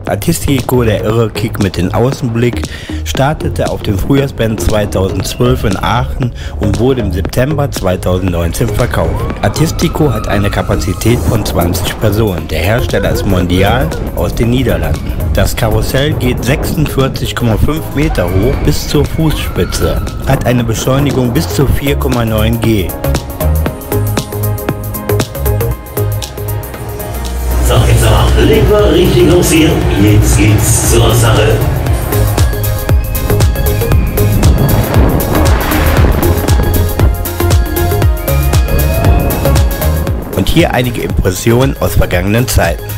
Artistico der Irre-Kick mit dem Außenblick startete auf dem Frühjahrsband 2012 in Aachen und wurde im September 2019 verkauft. Artistico hat eine Kapazität von 20 Personen. Der Hersteller ist Mondial aus den Niederlanden. Das Karussell geht 46,5 Meter hoch bis zur Fußspitze, hat eine Beschleunigung bis zu 4,9 G. So, jetzt aber legen wir richtig los hier. Jetzt geht's zur Sache. Und hier einige Impressionen aus vergangenen Zeiten.